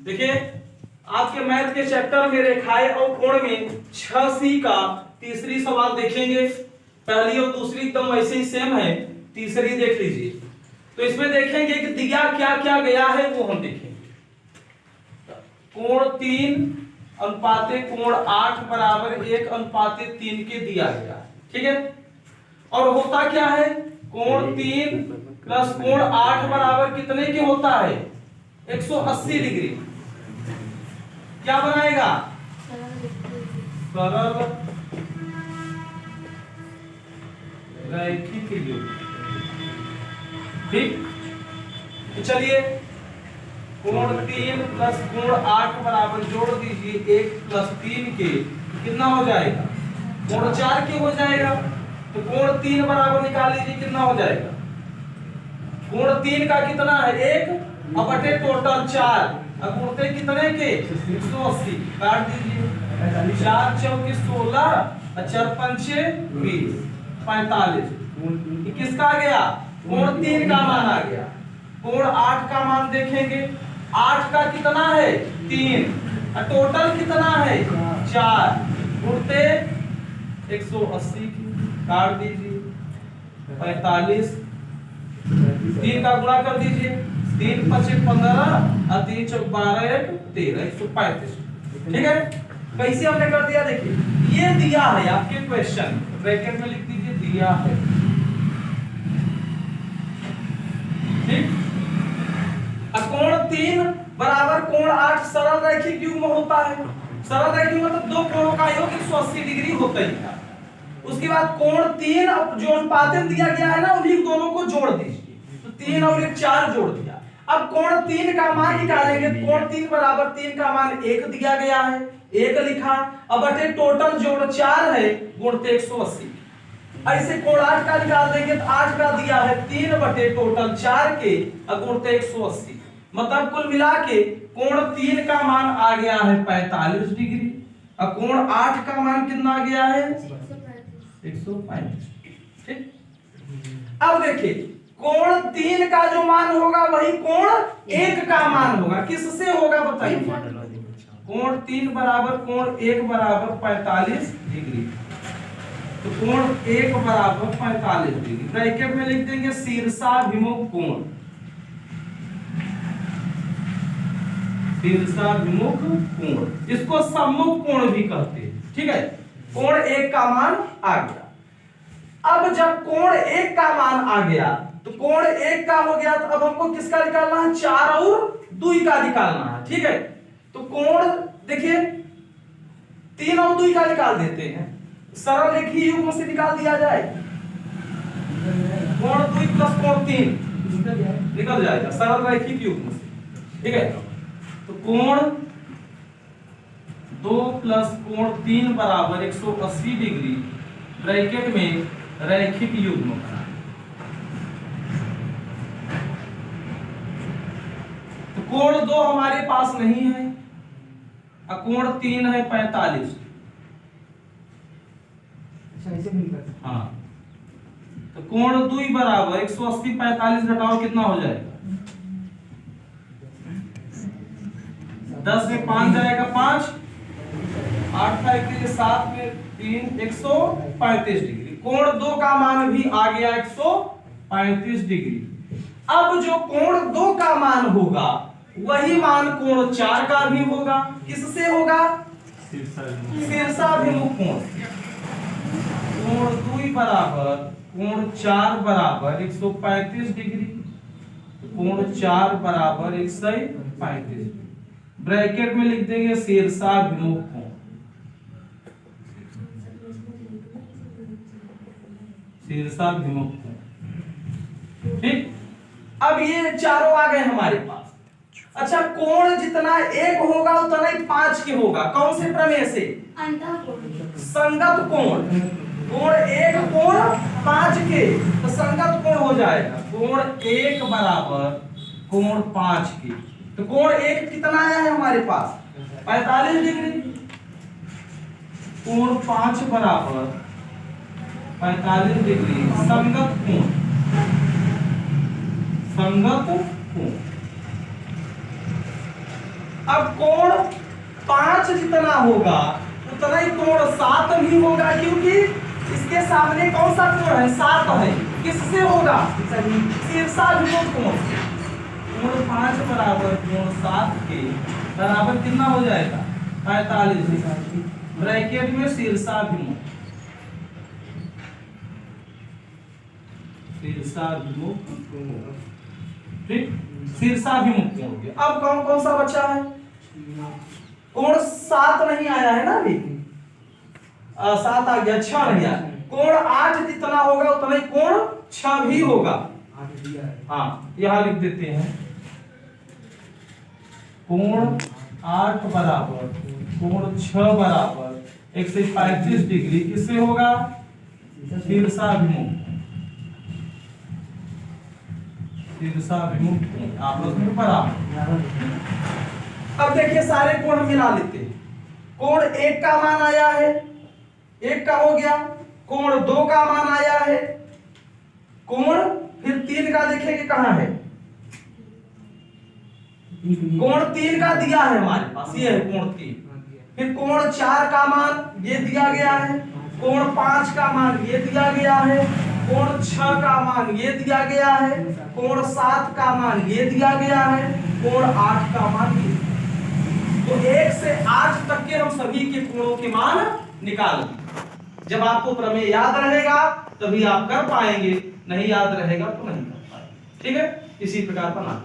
देखिए आपके मैथ के चैप्टर में रेखाएं और कोण में 6C का तीसरी सवाल देखेंगे। पहली और दूसरी एकदम वैसे ही सेम है, तीसरी देख लीजिए। तो इसमें देखेंगे कि दिया क्या क्या गया है वो हम देखेंगे। कोण 3 अनुपाते कोण 8 बराबर 1 अनुपाते 3 के दिया गया है, ठीक है। और होता क्या है, कोण 3 प्लस कोण 8 बराबर कितने के होता है, 180 डिग्री। क्या बनाएगा, सरल रैखिक युग्म। ठीक, तो चलिए कोण 3 प्लस कोण 8 बराबर जोड़ दीजिए 1 प्लस 3 के, कितना हो जाएगा, कोण 4 के हो जाएगा। तो कोण 3 बराबर निकाल लीजिए, कितना हो जाएगा, कोण 3 का कितना है 1 और बटे टोटल 4, अब गुणते कितने के 180, काट दीजिए 4 चौके 16 और 4 पंचे 20, 45। ये किसका आ गया, कोण 3 का मान आ गया। कोण 8 का मान देखेंगे, 8 का कितना है 3 और टोटल कितना है 4, गुणते 180 की, काट दीजिए 45, 3 का गुणा कर दीजिए, 3 5 15 और 3 चौक 12 13, 135। ठीक है, कैसे हमने कर दिया, देखिए ये दिया है आपके क्वेश्चन, ब्रैकेट में लिख दीजिए दिया है। ठीक, कोण 3 बराबर कोण 8 सरल रैखिक युग्म होता है। सरल रैखिक मतलब दो कोणों का योग 180 डिग्री होता है। उसके बाद कोण 3 जो अनुपात दिया गया है ना, उन्हीं दोनों को जोड़ दीजिए, तो 3 और 1 4 जोड़ दिया। अब कोण 3 का मान निकालेंगे, कोण 3 बराबर 3 का मान 1 दिया गया है, 1 लिखा, अब बटे टोटल जोड़ 4 है, गुणते 180। ऐसे कोण 8 का निकाल देंगे तो 8 का दिया है 3 बटे टोटल 4 के, और गुणते 180। मतलब कुल मिला के कोण 3 का मान आ गया है 45 डिग्री और कोण 8 का मान कितना आ गया है 135। ठीक, अब देखिए कोण 3 का जो मान होगा वही कोण 1 का मान होगा। किससे होगा बताइए, कोण 3 बराबर कोण 1 बराबर 45 डिग्री, तो कोण 1 बराबर 45 डिग्री। ब्रैकेट में लिख देंगे शीर्षाभिमुख कोण, शीर्षाभिमुख कोण, इसको सम्मुख कोण भी कहते हैं। ठीक है, कोण 1 का मान आ गया। अब जब कोण 1 का मान आ गया तो कोण 1 का हो गया, तो अब हमको किसका निकालना है, 4 और 2 का निकालना है। ठीक है, तो कोण देखिए 3 और 2 का निकाल देते हैं, सरल रेखीय युग्म से निकाल दिया जाए, कोण 2 प्लस कोण 3 निकल जाएगा सरल रैखिक युग्म से। ठीक है, तो कोण 2 प्लस कोण 3 बराबर 180 डिग्री, ब्रैकेट में रैखिक युग्म। तो कोण 2 हमारे पास नहीं है और कोण 3 है 45। हाँ, तो कोण 2 बराबर 180 45 घटाओ कितना हो जाएगा, 10 में 5 जाएगा 5, 8 का 1 7 में 3 135 डिग्री। कोण 2 का मान भी आ गया 135 डिग्री। अब जो कोण 2 का मान होगा वही मान कोण 4 का भी होगा। किससे होगा, शीर्षाभिमुख कोण। कोण 2 बराबर कोण 4 बराबर 135 डिग्री, कोण 4 बराबर 135। ब्रैकेट में लिख देंगे शीर्षाभिमुख कोण, शीर्षाभिमुख कोण। ठीक, अब ये चारों आ गए हमारे पास। अच्छा, कोण जितना 1 होगा उतना ही 5 के होगा। कौन से प्रमेय से, संगत कोण। कोण 1 कोण 5 के, तो संगत कोण हो जाएगा कोण 1 बराबर कोण 5 के। तो कोण 1 कितना आया है हमारे पास 45 डिग्री, कोण 5 बराबर 45 डिग्री संगत कोण, संगत कोण। अब कोण 5 जितना होगा उतना ही कोण 7 भी होगा, क्योंकि इसके सामने कौन सा कोण है, 7 है। किससे होगा, शीर्षाभिमुख कोण से। कोण 5 बराबर कोण 7 के बराबर कितना हो जाएगा, 45 ब्रैकेट में शीर्षाभिमुख, शीर्षाभिमुख, ठीक, शीर्षाभिमुख कोण हो गया। अब कौन कौन सा बचा है, कोण 7 नहीं आया है ना अभी, 7 आ गया, 6 नहीं आया। कोण 8 जितना होगा उतना ही कोण 6 भी होगा। हाँ यहां लिख देते हैं, कोण 8 बराबर कोण 6 बराबर 135 डिग्री किससे होगा, शीर्षाभिमुख, शीर्षाभिमुख आपस में बराबर। अब देखिए सारे कोण मिला लेते हैं। कोण 1 का मान आया है, 1 का हो गया। कोण 2 का मान आया है, कोण फिर 3 का देखेंगे कहां है, कोण 3 का दिया है हमारे पास, ये है कोण 3। फिर कोण 4 का मान ये दिया गया है, कोण 5 का मान ये दिया गया है, कोण 6 का मान ये दिया गया है, कोण 7 का मान ये दिया गया है, कोण 8 का मान ये। तो 1 से 8 तक के हम सभी के कोणों के मान निकाल लेंगे। जब आपको प्रमेय याद रहेगा तभी आप कर पाएंगे, नहीं याद रहेगा तो नहीं कर पाएंगे। ठीक है, इसी प्रकार बना।